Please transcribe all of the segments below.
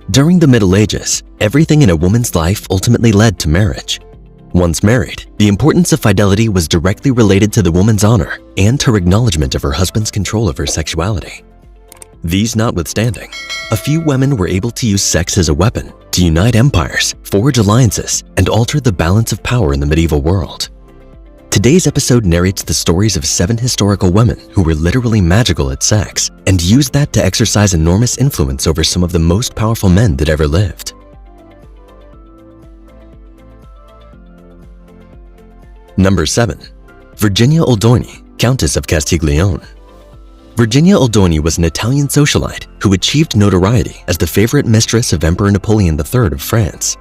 During the Middle Ages, everything in a woman's life ultimately led to marriage. Once married, the importance of fidelity was directly related to the woman's honor and her acknowledgement of her husband's control of her sexuality. These notwithstanding, a few women were able to use sex as a weapon to unite empires, forge alliances, and alter the balance of power in the medieval world. Today's episode narrates the stories of 7 historical women who were literally magical at sex and used that to exercise enormous influence over some of the most powerful men that ever lived. Number 7. Virginia Oldoni, Countess of Castiglione. Virginia Oldoni was an Italian socialite who achieved notoriety as the favorite mistress of Emperor Napoleon III of France.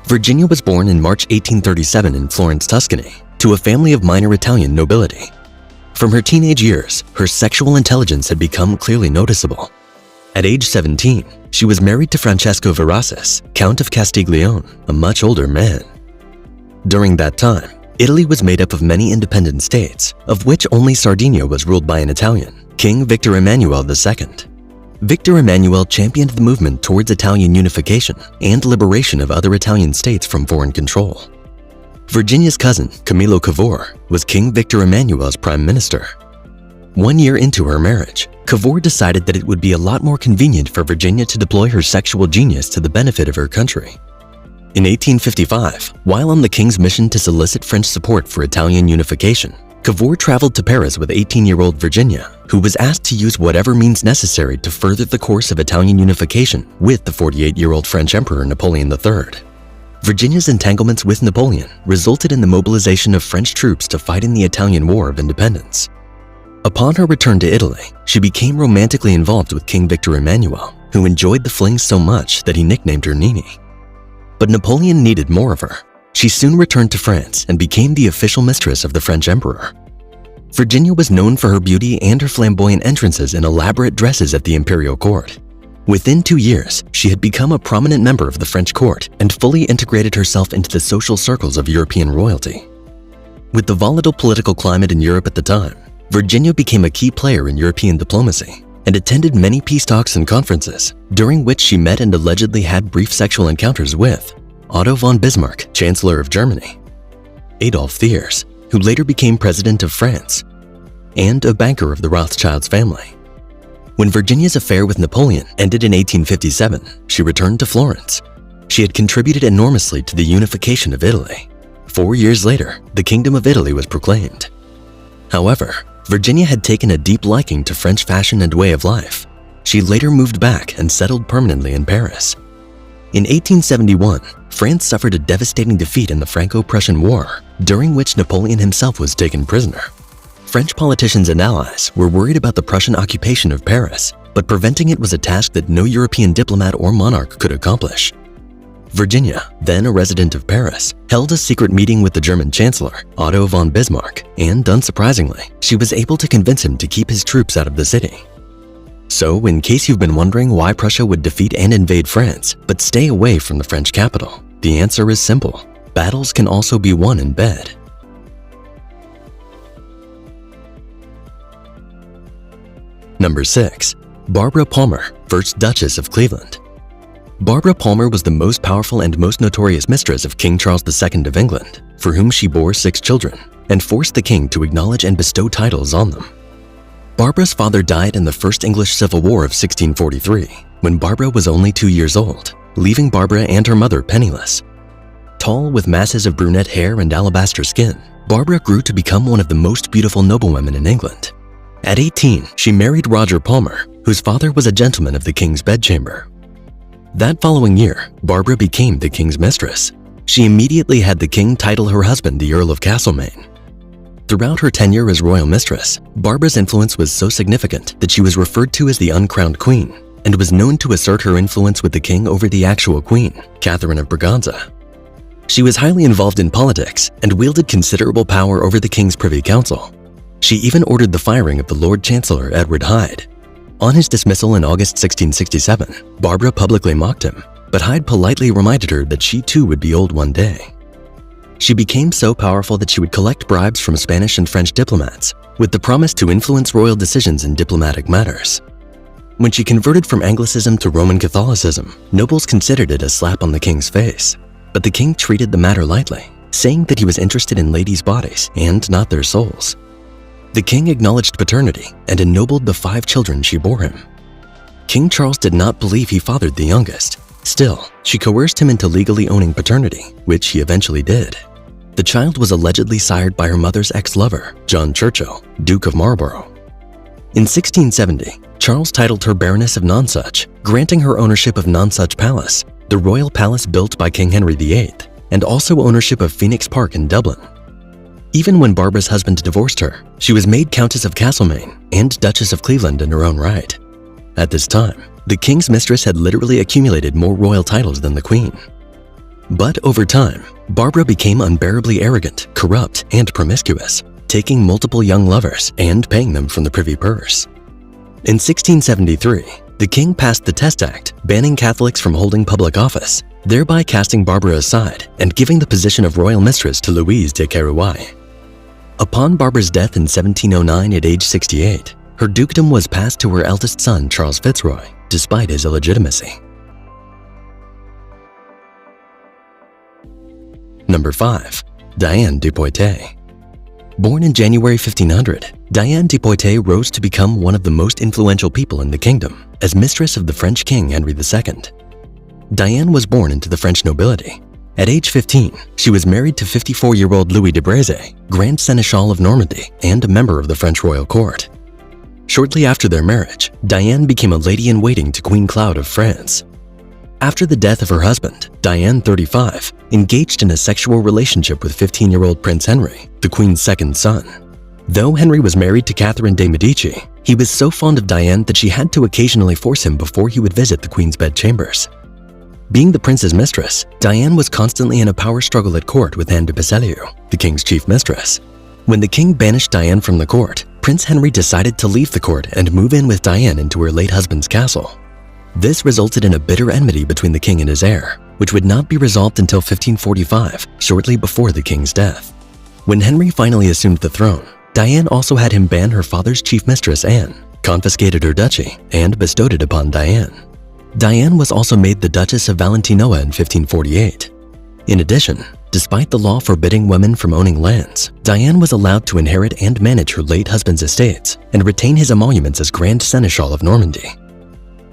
Virginia was born in March 1837 in Florence, Tuscany, to a family of minor Italian nobility. From her teenage years, her sexual intelligence had become clearly noticeable. At age 17, she was married to Francesco Verassis, Count of Castiglione, a much older man. During that time, Italy was made up of many independent states, of which only Sardinia was ruled by an Italian, King Victor Emmanuel II. Victor Emmanuel championed the movement towards Italian unification and liberation of other Italian states from foreign control. Virginia's cousin, Camillo Cavour, was King Victor Emmanuel's prime minister. 1 year into her marriage, Cavour decided that it would be a lot more convenient for Virginia to deploy her sexual genius to the benefit of her country. In 1855, while on the king's mission to solicit French support for Italian unification, Cavour traveled to Paris with 18-year-old Virginia, who was asked to use whatever means necessary to further the course of Italian unification with the 48-year-old French Emperor Napoleon III. Virginia's entanglements with Napoleon resulted in the mobilization of French troops to fight in the Italian War of Independence. Upon her return to Italy, she became romantically involved with King Victor Emmanuel, who enjoyed the fling so much that he nicknamed her Nini. But Napoleon needed more of her. She soon returned to France and became the official mistress of the French emperor. Virginia was known for her beauty and her flamboyant entrances in elaborate dresses at the imperial court. Within 2 years, she had become a prominent member of the French court and fully integrated herself into the social circles of European royalty. With the volatile political climate in Europe at the time, Virginia became a key player in European diplomacy and attended many peace talks and conferences, during which she met and allegedly had brief sexual encounters with Otto von Bismarck, Chancellor of Germany, Adolf Thiers, who later became President of France, and a banker of the Rothschilds family. When Virginia's affair with Napoleon ended in 1857, she returned to Florence. She had contributed enormously to the unification of Italy. 4 years later, the Kingdom of Italy was proclaimed. However, Virginia had taken a deep liking to French fashion and way of life. She later moved back and settled permanently in Paris. In 1871, France suffered a devastating defeat in the Franco-Prussian War, during which Napoleon himself was taken prisoner. French politicians and allies were worried about the Prussian occupation of Paris, but preventing it was a task that no European diplomat or monarch could accomplish. Virginia, then a resident of Paris, held a secret meeting with the German Chancellor, Otto von Bismarck, and unsurprisingly, she was able to convince him to keep his troops out of the city. So, in case you've been wondering why Prussia would defeat and invade France, but stay away from the French capital, the answer is simple. Battles can also be won in bed. Number 6. Barbara Palmer, 1st Duchess of Cleveland. Barbara Palmer was the most powerful and most notorious mistress of King Charles II of England, for whom she bore 6 children, and forced the king to acknowledge and bestow titles on them. Barbara's father died in the First English Civil War of 1643, when Barbara was only 2 years old, leaving Barbara and her mother penniless. Tall with masses of brunette hair and alabaster skin, Barbara grew to become one of the most beautiful noblewomen in England. At 18, she married Roger Palmer, whose father was a gentleman of the king's bedchamber. That following year, Barbara became the king's mistress. She immediately had the king title her husband the Earl of Castlemaine. Throughout her tenure as royal mistress, Barbara's influence was so significant that she was referred to as the Uncrowned Queen and was known to assert her influence with the king over the actual queen, Catherine of Braganza. She was highly involved in politics and wielded considerable power over the king's privy council. She even ordered the firing of the Lord Chancellor Edward Hyde. On his dismissal in August 1667, Barbara publicly mocked him, but Hyde politely reminded her that she too would be old one day. She became so powerful that she would collect bribes from Spanish and French diplomats with the promise to influence royal decisions in diplomatic matters. When she converted from Anglicism to Roman Catholicism, nobles considered it a slap on the king's face. But the king treated the matter lightly, saying that he was interested in ladies' bodies and not their souls. The king acknowledged paternity and ennobled the 5 children she bore him. King Charles did not believe he fathered the youngest. Still, she coerced him into legally owning paternity, which he eventually did. The child was allegedly sired by her mother's ex-lover, John Churchill, Duke of Marlborough. In 1670, Charles titled her Baroness of Nonsuch, granting her ownership of Nonsuch Palace, the royal palace built by King Henry VIII, and also ownership of Phoenix Park in Dublin. Even when Barbara's husband divorced her, she was made Countess of Castlemaine and Duchess of Cleveland in her own right. At this time, the king's mistress had literally accumulated more royal titles than the queen. But over time, Barbara became unbearably arrogant, corrupt, and promiscuous, taking multiple young lovers and paying them from the privy purse. In 1673, the king passed the Test Act, banning Catholics from holding public office, thereby casting Barbara aside and giving the position of royal mistress to Louise de Querouaille. Upon Barbara's death in 1709 at age 68, her dukedom was passed to her eldest son, Charles Fitzroy, despite his illegitimacy. Number 5. Diane de Poitiers. Born in January 1500, Diane de Poitiers rose to become one of the most influential people in the kingdom as mistress of the French king Henry II. Diane was born into the French nobility. At age 15, she was married to 54-year-old Louis de Breze, Grand Seneschal of Normandy and a member of the French royal court. Shortly after their marriage, Diane became a lady-in-waiting to Queen Claude of France. After the death of her husband, Diane, 35, engaged in a sexual relationship with 15-year-old Prince Henry, the Queen's second son. Though Henry was married to Catherine de' Medici, he was so fond of Diane that she had to occasionally force him before he would visit the Queen's bedchambers. Being the prince's mistress, Diane was constantly in a power struggle at court with Anne de Pesseleu, the king's chief mistress. When the king banished Diane from the court, Prince Henry decided to leave the court and move in with Diane into her late husband's castle. This resulted in a bitter enmity between the king and his heir, which would not be resolved until 1545, shortly before the king's death. When Henry finally assumed the throne, Diane also had him ban her father's chief mistress, Anne, confiscated her duchy, and bestowed it upon Diane. Diane was also made the Duchess of Valentinoa in 1548. In addition, despite the law forbidding women from owning lands, Diane was allowed to inherit and manage her late husband's estates and retain his emoluments as Grand Seneschal of Normandy.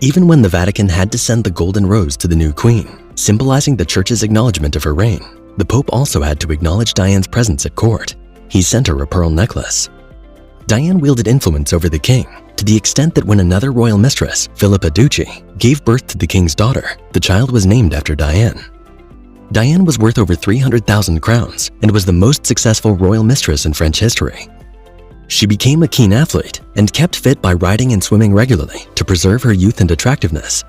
Even when the Vatican had to send the Golden Rose to the new queen, symbolizing the church's acknowledgement of her reign, the Pope also had to acknowledge Diane's presence at court. He sent her a pearl necklace. Diane wielded influence over the king to the extent that when another royal mistress, Philippa Ducci, gave birth to the king's daughter, the child was named after Diane. Diane was worth over 300,000 crowns and was the most successful royal mistress in French history. She became a keen athlete and kept fit by riding and swimming regularly to preserve her youth and attractiveness.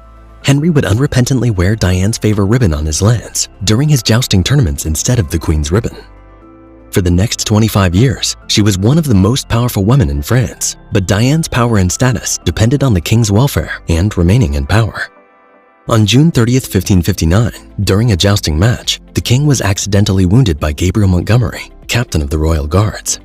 Henry would unrepentantly wear Diane's favor ribbon on his lance during his jousting tournaments instead of the queen's ribbon. For the next 25 years, she was one of the most powerful women in France, but Diane's power and status depended on the king's welfare and remaining in power. On June 30th, 1559, during a jousting match, the king was accidentally wounded by Gabriel Montgomery, captain of the Royal Guards.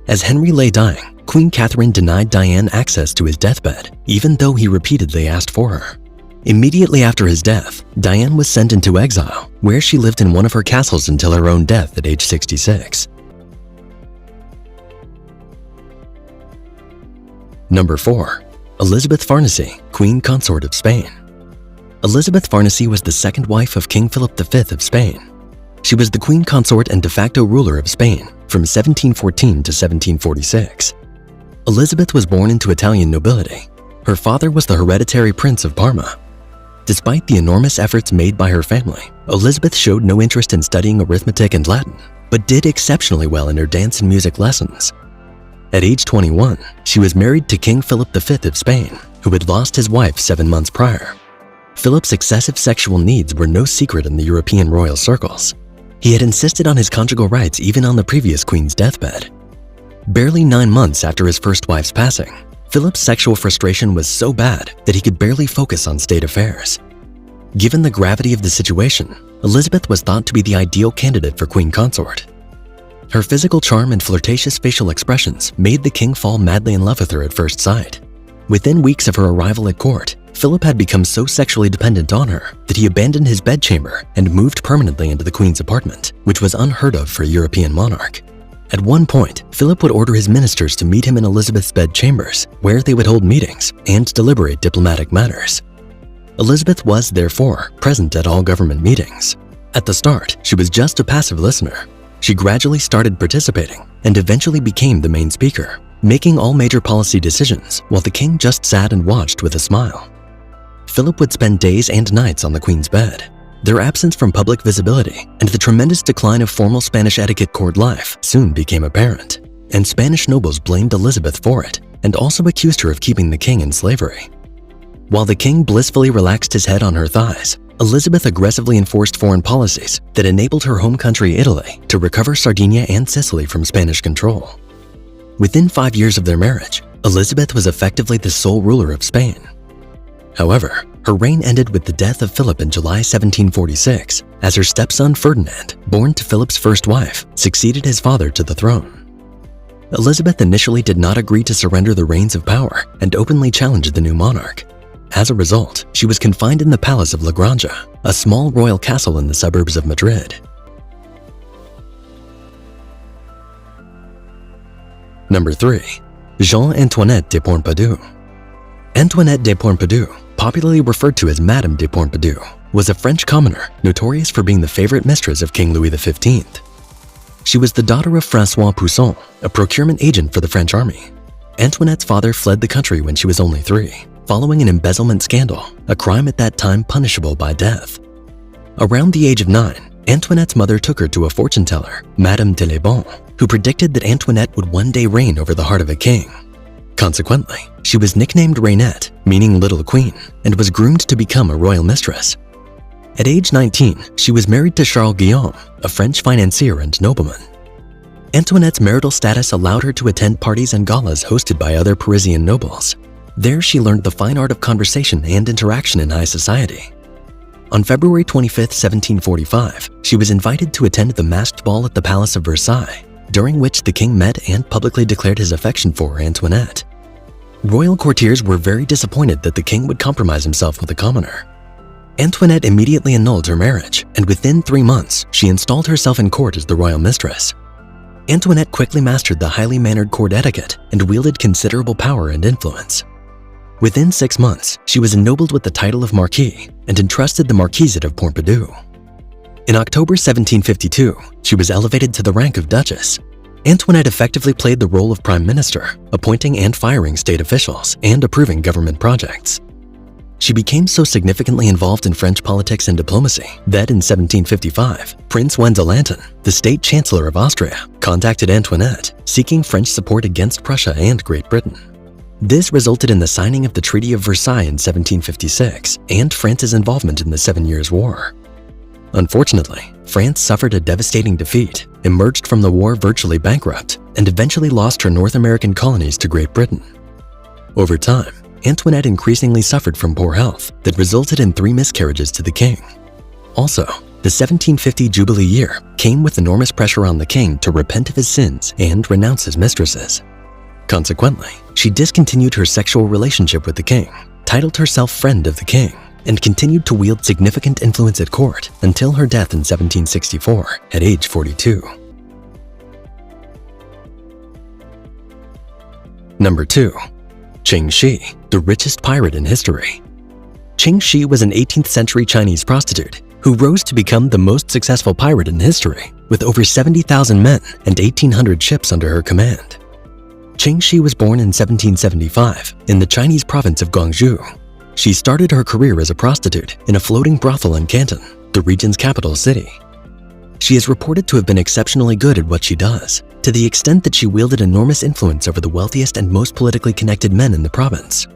As Henry lay dying, Queen Catherine denied Diane access to his deathbed, even though he repeatedly asked for her. Immediately after his death, Diane was sent into exile, where she lived in one of her castles until her own death at age 66. Number 4. Elizabeth Farnesy, Queen Consort of Spain. Elizabeth Farnesy was the second wife of King Philip V of Spain. She was the queen consort and de facto ruler of Spain from 1714 to 1746. Elizabeth was born into Italian nobility. Her father was the hereditary Prince of Parma. Despite the enormous efforts made by her family, Elizabeth showed no interest in studying arithmetic and Latin, but did exceptionally well in her dance and music lessons. At age 21, she was married to King Philip V of Spain, who had lost his wife 7 months prior. Philip's excessive sexual needs were no secret in the European royal circles. He had insisted on his conjugal rights even on the previous queen's deathbed. Barely 9 months after his first wife's passing, Philip's sexual frustration was so bad that he could barely focus on state affairs. Given the gravity of the situation, Elizabeth was thought to be the ideal candidate for queen consort. Her physical charm and flirtatious facial expressions made the king fall madly in love with her at first sight. Within weeks of her arrival at court, Philip had become so sexually dependent on her that he abandoned his bedchamber and moved permanently into the Queen's apartment, which was unheard of for a European monarch. At one point, Philip would order his ministers to meet him in Elizabeth's bedchambers, where they would hold meetings and deliberate diplomatic matters. Elizabeth was, therefore, present at all government meetings. At the start, she was just a passive listener. She gradually started participating and eventually became the main speaker, making all major policy decisions while the king just sat and watched with a smile. Philip would spend days and nights on the Queen's bed. Their absence from public visibility and the tremendous decline of formal Spanish etiquette court life soon became apparent, and Spanish nobles blamed Elizabeth for it and also accused her of keeping the king in slavery. While the king blissfully relaxed his head on her thighs, Elizabeth aggressively enforced foreign policies that enabled her home country, Italy, to recover Sardinia and Sicily from Spanish control. Within 5 years of their marriage, Elizabeth was effectively the sole ruler of Spain. However, her reign ended with the death of Philip in July 1746, as her stepson Ferdinand, born to Philip's first wife, succeeded his father to the throne. Elizabeth initially did not agree to surrender the reins of power and openly challenged the new monarch. As a result, she was confined in the palace of La Granja, a small royal castle in the suburbs of Madrid. Number 3. Jean-Antoinette de Pompadour. Antoinette de Pompadour, popularly referred to as Madame de Pompadour, was a French commoner notorious for being the favorite mistress of King Louis XV. She was the daughter of François Poussin, a procurement agent for the French army. Antoinette's father fled the country when she was only 3, following an embezzlement scandal, a crime at that time punishable by death. Around the age of 9, Antoinette's mother took her to a fortune teller, Madame de Lebon, who predicted that Antoinette would one day reign over the heart of a king. Consequently, she was nicknamed Rainette, meaning Little Queen, and was groomed to become a royal mistress. At age 19, she was married to Charles Guillaume, a French financier and nobleman. Antoinette's marital status allowed her to attend parties and galas hosted by other Parisian nobles. There she learned the fine art of conversation and interaction in high society. On February 25, 1745, she was invited to attend the masked ball at the Palace of Versailles, during which the king met and publicly declared his affection for Antoinette. Royal courtiers were very disappointed that the king would compromise himself with a commoner. Antoinette immediately annulled her marriage, and within 3 months, she installed herself in court as the royal mistress. Antoinette quickly mastered the highly mannered court etiquette and wielded considerable power and influence. Within 6 months, she was ennobled with the title of Marquis and entrusted the Marquisate of Pompadour. In October 1752, she was elevated to the rank of Duchess. Antoinette effectively played the role of Prime Minister, appointing and firing state officials and approving government projects. She became so significantly involved in French politics and diplomacy that in 1755, Prince Wenzel Anton, the state chancellor of Austria, contacted Antoinette, seeking French support against Prussia and Great Britain. This resulted in the signing of the Treaty of Versailles in 1756 and France's involvement in the 7 Years' War. Unfortunately, France suffered a devastating defeat, emerged from the war virtually bankrupt, and eventually lost her North American colonies to Great Britain. Over time, Antoinette increasingly suffered from poor health that resulted in 3 miscarriages to the king. Also, the 1750 Jubilee year came with enormous pressure on the king to repent of his sins and renounce his mistresses. Consequently, she discontinued her sexual relationship with the king, titled herself Friend of the King, and continued to wield significant influence at court until her death in 1764 at age 42. Number 2. Qing Shi, the richest pirate in history. Qing Shi was an 18th century Chinese prostitute who rose to become the most successful pirate in history, with over 70,000 men and 1,800 ships under her command. Qing Shi was born in 1775 in the Chinese province of Guangzhou. She started her career as a prostitute in a floating brothel in Canton, the region's capital city. She is reported to have been exceptionally good at what she does, to the extent that she wielded enormous influence over the wealthiest and most politically connected men in the province.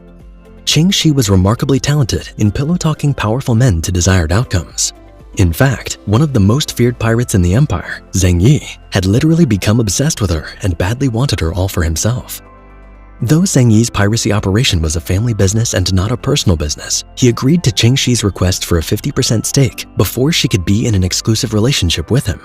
Qing Shi was remarkably talented in pillow-talking powerful men to desired outcomes. In fact, one of the most feared pirates in the empire, Zheng Yi, had literally become obsessed with her and badly wanted her all for himself. Though Zheng Yi's piracy operation was a family business and not a personal business, he agreed to Qing Shi's request for a 50% stake before she could be in an exclusive relationship with him.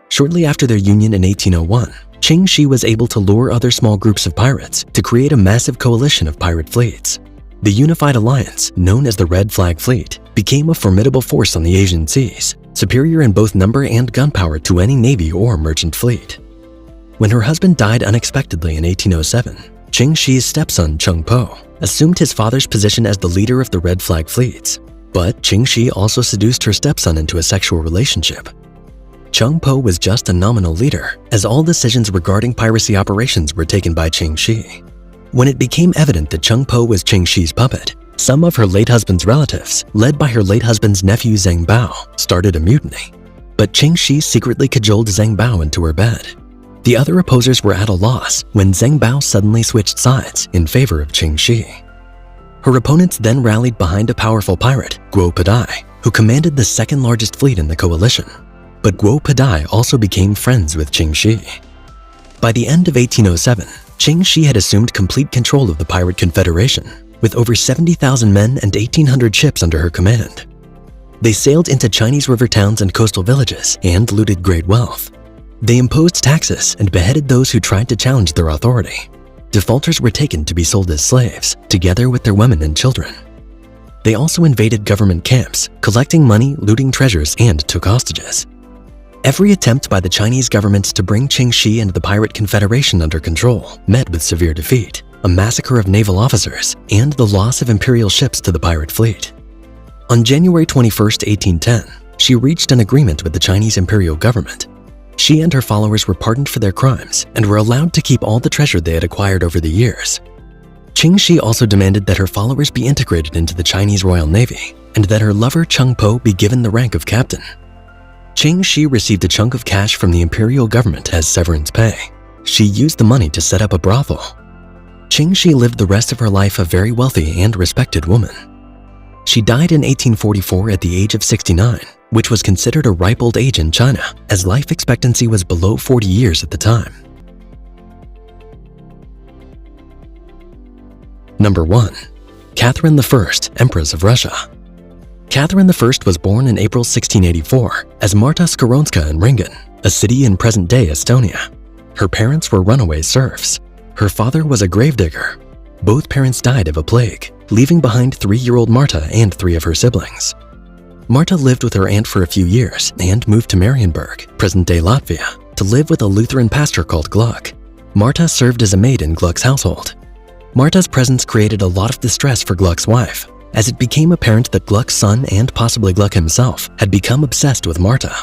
Shortly after their union in 1801, Qing Shi was able to lure other small groups of pirates to create a massive coalition of pirate fleets. The unified alliance, known as the Red Flag Fleet, became a formidable force on the Asian seas, superior in both number and gunpowder to any navy or merchant fleet. When her husband died unexpectedly in 1807, Qing Shi's stepson Zheng Bao assumed his father's position as the leader of the Red Flag Fleets, but Qing Shi also seduced her stepson into a sexual relationship. Zheng Bao was just a nominal leader, as all decisions regarding piracy operations were taken by Qing Shi. When it became evident that Zheng Bao was Qing Shi's puppet, some of her late husband's relatives, led by her late husband's nephew Zheng Bao, started a mutiny. But Qing Shi secretly cajoled Zheng Bao into her bed. The other opposers were at a loss when Zheng Bao suddenly switched sides in favor of Qing Shi. Her opponents then rallied behind a powerful pirate, Guo Padai, who commanded the second largest fleet in the coalition. But Guo Padai also became friends with Qing Shi. By the end of 1807, Qing Shi had assumed complete control of the pirate confederation, with over 70,000 men and 1,800 ships under her command. They sailed into Chinese river towns and coastal villages and looted great wealth. They imposed taxes and beheaded those who tried to challenge their authority. Defaulters were taken to be sold as slaves, together with their women and children. They also invaded government camps, collecting money, looting treasures, and took hostages. Every attempt by the Chinese government to bring Qing Shi and the Pirate Confederation under control met with severe defeat, a massacre of naval officers, and the loss of imperial ships to the pirate fleet. On January 21, 1810, she reached an agreement with the Chinese imperial government. She and her followers were pardoned for their crimes and were allowed to keep all the treasure they had acquired over the years. Qing Shi also demanded that her followers be integrated into the Chinese Royal Navy and that her lover Zheng Bao be given the rank of captain. Qing Shi received a chunk of cash from the imperial government as severance pay. She used the money to set up a brothel. Qing Shi lived the rest of her life a very wealthy and respected woman. She died in 1844 at the age of 69, which was considered a ripe old age in China, as life expectancy was below 40 years at the time. Number 1. Catherine I, Empress of Russia. Catherine I was born in April 1684 as Marta Skaronska in Ringen, a city in present-day Estonia. Her parents were runaway serfs. Her father was a gravedigger. Both parents died of a plague, leaving behind 3-year-old Marta and 3 of her siblings. Marta lived with her aunt for a few years and moved to Marienburg, present-day Latvia, to live with a Lutheran pastor called Gluck. Marta served as a maid in Gluck's household. Marta's presence created a lot of distress for Gluck's wife, as it became apparent that Gluck's son and possibly Gluck himself had become obsessed with Marta.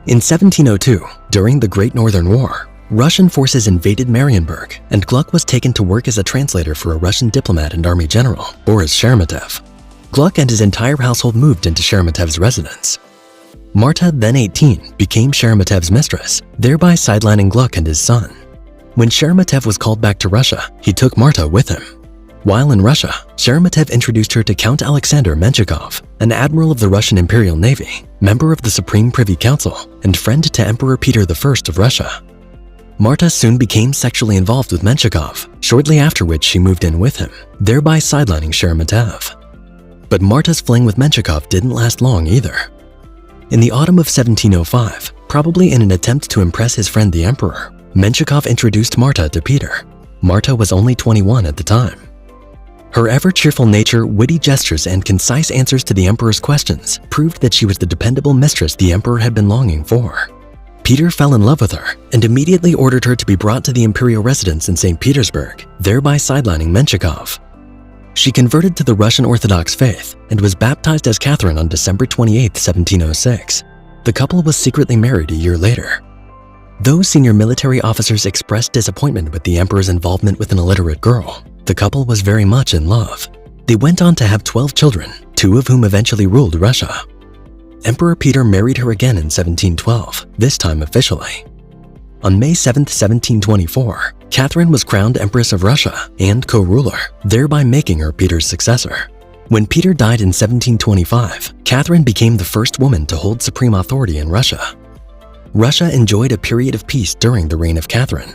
In 1702, during the Great Northern War, Russian forces invaded Marienburg, and Gluck was taken to work as a translator for a Russian diplomat and army general, Boris Sheremetev. Gluck and his entire household moved into Sheremetev's residence. Marta, then 18, became Sheremetev's mistress, thereby sidelining Gluck and his son. When Sheremetev was called back to Russia, he took Marta with him. While in Russia, Sheremetev introduced her to Count Alexander Menshikov, an admiral of the Russian Imperial Navy, member of the Supreme Privy Council, and friend to Emperor Peter I of Russia. Marta soon became sexually involved with Menshikov, shortly after which she moved in with him, thereby sidelining Sheremetev. But Marta's fling with Menshikov didn't last long either. In the autumn of 1705, probably in an attempt to impress his friend the Emperor, Menshikov introduced Marta to Peter. Marta was only 21 at the time. Her ever-cheerful nature, witty gestures, and concise answers to the Emperor's questions proved that she was the dependable mistress the Emperor had been longing for. Peter fell in love with her and immediately ordered her to be brought to the imperial residence in St. Petersburg, thereby sidelining Menshikov. She converted to the Russian Orthodox faith and was baptized as Catherine on December 28, 1706. The couple was secretly married a year later. Though senior military officers expressed disappointment with the Emperor's involvement with an illiterate girl, the couple was very much in love. They went on to have 12 children, 2 of whom eventually ruled Russia. Emperor Peter married her again in 1712, this time officially. On May 7, 1724, Catherine was crowned Empress of Russia and co-ruler, thereby making her Peter's successor. When Peter died in 1725, Catherine became the first woman to hold supreme authority in Russia. Russia enjoyed a period of peace during the reign of Catherine.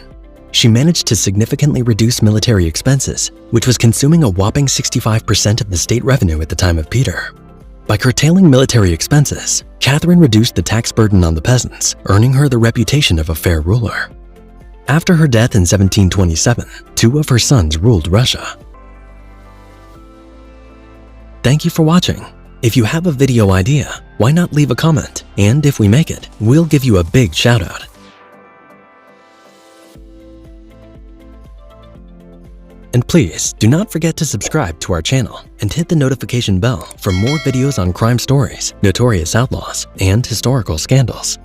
She managed to significantly reduce military expenses, which was consuming a whopping 65% of the state revenue at the time of Peter. By curtailing military expenses, Catherine reduced the tax burden on the peasants, earning her the reputation of a fair ruler. After her death in 1727, 2 of her sons ruled Russia. Thank you for watching. If you have a video idea, why not leave a comment? And if we make it, we'll give you a big shout out. And please do not forget to subscribe to our channel and hit the notification bell for more videos on crime stories, notorious outlaws, and historical scandals.